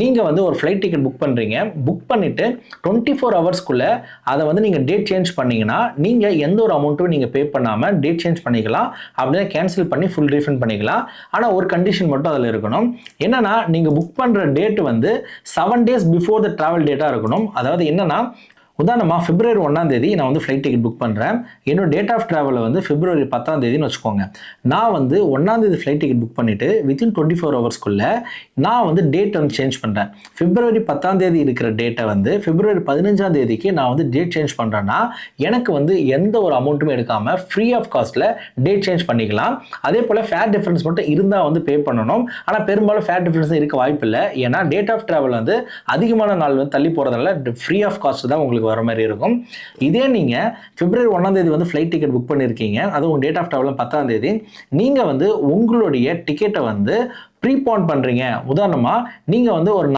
நீங்கள் வந்து ஒரு ஃப்ளைட் டிக்கெட் புக் பண்ணுறீங்க. புக் பண்ணிவிட்டு 24 ஹவர்ஸ்க்குள்ளே அதை வந்து நீங்கள் டேட் சேஞ்ச் பண்ணிங்கன்னா நீங்கள் எந்த ஒரு அமௌண்ட்டும் நீங்கள் பே பண்ணாமல் டேட் சேஞ்ச் பண்ணிக்கலாம். அப்படியே கேன்சல் பண்ணி ஃபுல் ரீஃபண்ட் பண்ணிக்கலாம். ஆனால் ஒரு கண்டிஷன் மட்டும் அதில் இருக்கணும். என்னன்னா நீங்கள் புக் பண்ணுற டேட் வந்து 7 days பிஃபோர் த ட்ராவல் டேட்டாக இருக்கணும். அதாவது என்னன்னா உதாரணமாக February 1ஆம் தேதி நான் வந்து ஃப்ளைட் டிக்கெட் புக் பண்ணுறேன். என்னோட டேட் ஆஃப் ட்ராவலை வந்து February 10ஆம் தேதினு வச்சுக்கோங்க. நான் வந்து 1ஆம் தேதி ஃப்ளைட் டிக்கெட் புக் பண்ணிவிட்டு வித்தின் 24 ஹவர்ஸ்க்குள்ளே நான் வந்து டேட் வந்து சேஞ்ச் பண்ணுறேன். February 10ஆம் தேதி இருக்கிற டேட்டை வந்து February 15ஆம் தேதிக்கு நான் வந்து டேட் சேஞ்ச் பண்ணுறேன்னா எனக்கு வந்து எந்த ஒரு அமௌண்ட்டுமே எடுக்காமல் ஃப்ரீ ஆஃப் காஸ்ட்டில் டேட் சேஞ்ச் பண்ணிக்கலாம். அதே போல் ஃபேர் டிஃப்ரென்ஸ் மட்டும் இருந்தால் வந்து பே பண்ணணும். ஆனால் பெரும்பாலும் ஃபேர் டிஃப்ரென்ஸ் இருக்க வாய்ப்பு இல்லை. ஏன்னா டேட் ஆஃப் ட்ராவல் வந்து அதிகமான நாள் வந்து தள்ளி போகிறதுனால ஃப்ரீ ஆஃப் காஸ்ட் தான் உங்களுக்கு வர மாதிரி இருக்கும். இதே நீங்கள் February 1ஆம் தேதி வந்து ஃப்ளைட் டிக்கெட் புக் பண்ணியிருக்கீங்க, அது உங்கள் டேட் ஆஃப் ட்ராவல் 10ஆம் தேதி, நீங்கள் வந்து உங்களுடைய டிக்கெட்டை வந்து ப்ரீபான் பண்ணுறீங்க. உதாரணமாக நீங்கள் வந்து ஒரு